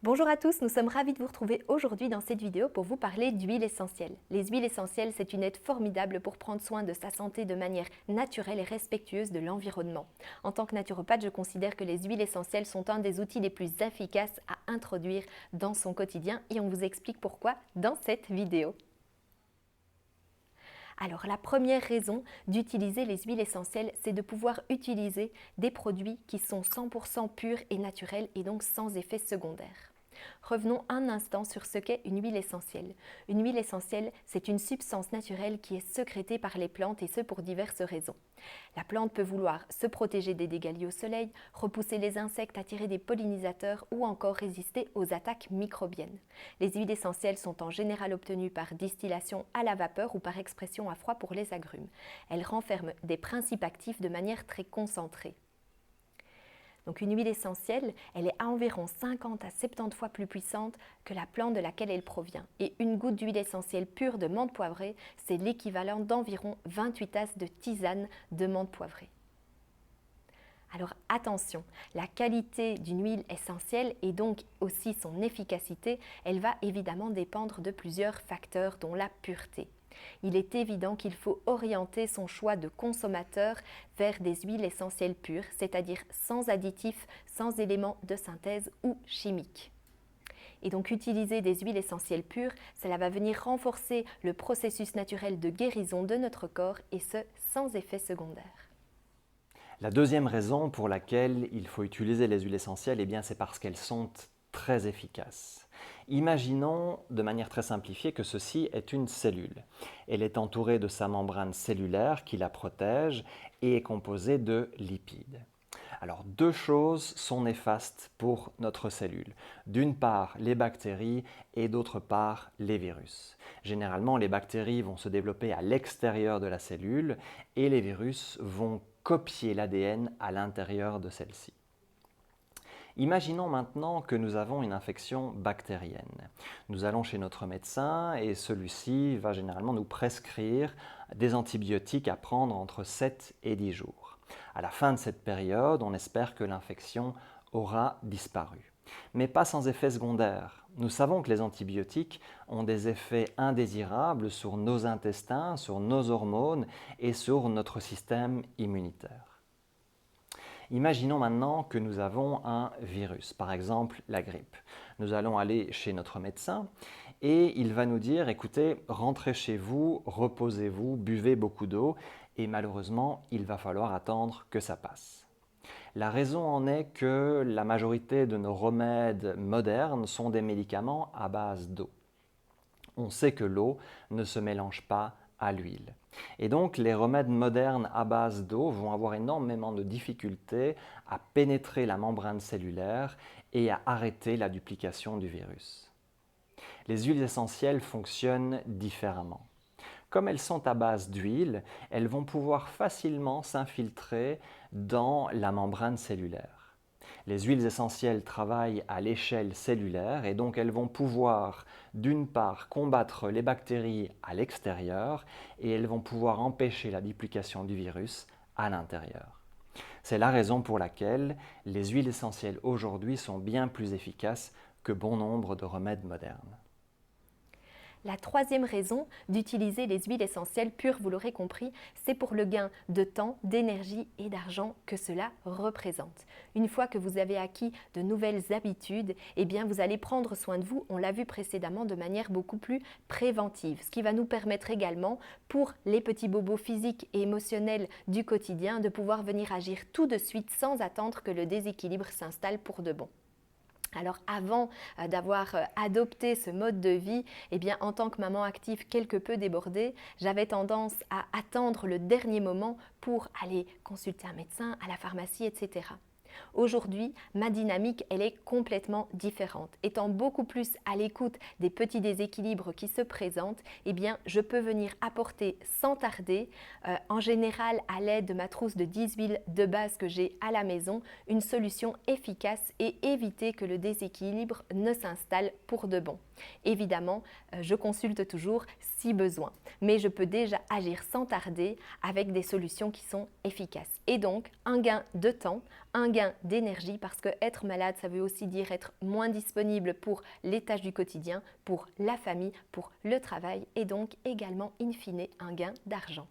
Bonjour à tous, nous sommes ravis de vous retrouver aujourd'hui dans cette vidéo pour vous parler d'huiles essentielles. Les huiles essentielles, c'est une aide formidable pour prendre soin de sa santé de manière naturelle et respectueuse de l'environnement. En tant que naturopathe, je considère que les huiles essentielles sont un des outils les plus efficaces à introduire dans son quotidien et on vous explique pourquoi dans cette vidéo. Alors la première raison d'utiliser les huiles essentielles, c'est de pouvoir utiliser des produits qui sont 100% purs et naturels et donc sans effets secondaires. Revenons un instant sur ce qu'est une huile essentielle. Une huile essentielle, c'est une substance naturelle qui est sécrétée par les plantes et ce pour diverses raisons. La plante peut vouloir se protéger des dégâts liés au soleil, repousser les insectes, attirer des pollinisateurs ou encore résister aux attaques microbiennes. Les huiles essentielles sont en général obtenues par distillation à la vapeur ou par expression à froid pour les agrumes. Elles renferment des principes actifs de manière très concentrée. Donc une huile essentielle, elle est à environ 50 à 70 fois plus puissante que la plante de laquelle elle provient. Et une goutte d'huile essentielle pure de menthe poivrée, c'est l'équivalent d'environ 28 tasses de tisane de menthe poivrée. Alors attention, la qualité d'une huile essentielle et donc aussi son efficacité, elle va évidemment dépendre de plusieurs facteurs dont la pureté. Il est évident qu'il faut orienter son choix de consommateur vers des huiles essentielles pures, c'est-à-dire sans additifs, sans éléments de synthèse ou chimiques. Et donc utiliser des huiles essentielles pures, cela va venir renforcer le processus naturel de guérison de notre corps et ce, sans effet secondaire. La deuxième raison pour laquelle il faut utiliser les huiles essentielles, c'est parce qu'elles sont très efficaces. Imaginons de manière très simplifiée que ceci est une cellule. Elle est entourée de sa membrane cellulaire qui la protège et est composée de lipides. Alors deux choses sont néfastes pour notre cellule. D'une part les bactéries et d'autre part les virus. Généralement les bactéries vont se développer à l'extérieur de la cellule et les virus vont copier l'ADN à l'intérieur de celle-ci. Imaginons maintenant que nous avons une infection bactérienne. Nous allons chez notre médecin et celui-ci va généralement nous prescrire des antibiotiques à prendre entre 7 et 10 jours. À la fin de cette période, on espère que l'infection aura disparu. Mais pas sans effet secondaire. Nous savons que les antibiotiques ont des effets indésirables sur nos intestins, sur nos hormones et sur notre système immunitaire. Imaginons maintenant que nous avons un virus, par exemple la grippe. Nous allons aller chez notre médecin et il va nous dire « écoutez, rentrez chez vous, reposez-vous, buvez beaucoup d'eau et malheureusement, il va falloir attendre que ça passe ». La raison en est que la majorité de nos remèdes modernes sont des médicaments à base d'eau. On sait que l'eau ne se mélange pas à l'huile. Et donc les remèdes modernes à base d'eau vont avoir énormément de difficultés à pénétrer la membrane cellulaire et à arrêter la duplication du virus. Les huiles essentielles fonctionnent différemment. Comme elles sont à base d'huile, elles vont pouvoir facilement s'infiltrer dans la membrane cellulaire. Les huiles essentielles travaillent à l'échelle cellulaire et donc elles vont pouvoir d'une part combattre les bactéries à l'extérieur et elles vont pouvoir empêcher la duplication du virus à l'intérieur. C'est la raison pour laquelle les huiles essentielles aujourd'hui sont bien plus efficaces que bon nombre de remèdes modernes. La troisième raison d'utiliser les huiles essentielles pures, vous l'aurez compris, c'est pour le gain de temps, d'énergie et d'argent que cela représente. Une fois que vous avez acquis de nouvelles habitudes, vous allez prendre soin de vous, on l'a vu précédemment, de manière beaucoup plus préventive. Ce qui va nous permettre également, pour les petits bobos physiques et émotionnels du quotidien, de pouvoir venir agir tout de suite sans attendre que le déséquilibre s'installe pour de bon. Alors avant d'avoir adopté ce mode de vie, en tant que maman active quelque peu débordée, j'avais tendance à attendre le dernier moment pour aller consulter un médecin, à la pharmacie, etc. Aujourd'hui, ma dynamique, elle est complètement différente. Étant beaucoup plus à l'écoute des petits déséquilibres qui se présentent, je peux venir apporter sans tarder, en général à l'aide de ma trousse de 10 huiles de base que j'ai à la maison, une solution efficace et éviter que le déséquilibre ne s'installe pour de bon. Évidemment, je consulte toujours si besoin, mais je peux déjà agir sans tarder avec des solutions qui sont efficaces. Et donc, un gain de temps, un gain d'énergie, parce que être malade, ça veut aussi dire être moins disponible pour les tâches du quotidien, pour la famille, pour le travail, et donc également, in fine, un gain d'argent.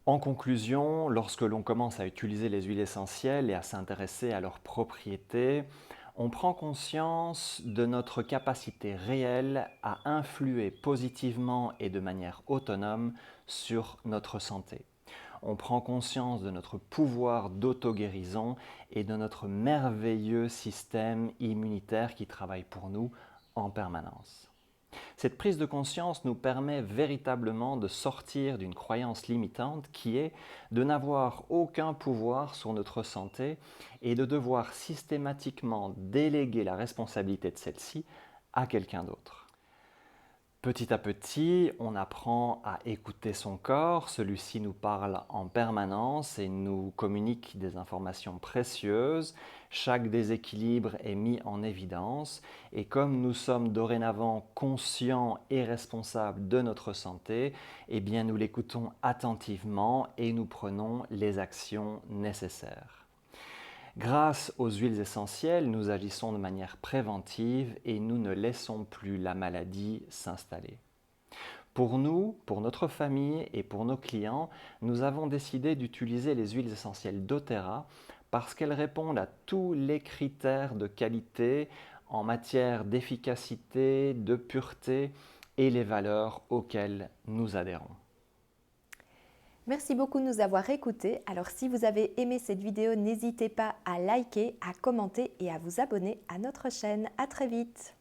En conclusion, lorsque l'on commence à utiliser les huiles essentielles et à s'intéresser à leurs propriétés, on prend conscience de notre capacité réelle à influer positivement et de manière autonome sur notre santé. On prend conscience de notre pouvoir d'auto-guérison et de notre merveilleux système immunitaire qui travaille pour nous en permanence. Cette prise de conscience nous permet véritablement de sortir d'une croyance limitante qui est de n'avoir aucun pouvoir sur notre santé et de devoir systématiquement déléguer la responsabilité de celle-ci à quelqu'un d'autre. Petit à petit, on apprend à écouter son corps, celui-ci nous parle en permanence et nous communique des informations précieuses. Chaque déséquilibre est mis en évidence et comme nous sommes dorénavant conscients et responsables de notre santé, eh bien nous l'écoutons attentivement et nous prenons les actions nécessaires. Grâce aux huiles essentielles, nous agissons de manière préventive et nous ne laissons plus la maladie s'installer. Pour nous, pour notre famille et pour nos clients, nous avons décidé d'utiliser les huiles essentielles doTERRA parce qu'elles répondent à tous les critères de qualité en matière d'efficacité, de pureté et les valeurs auxquelles nous adhérons. Merci beaucoup de nous avoir écoutés. Alors si vous avez aimé cette vidéo, n'hésitez pas à liker, à commenter et à vous abonner à notre chaîne. À très vite.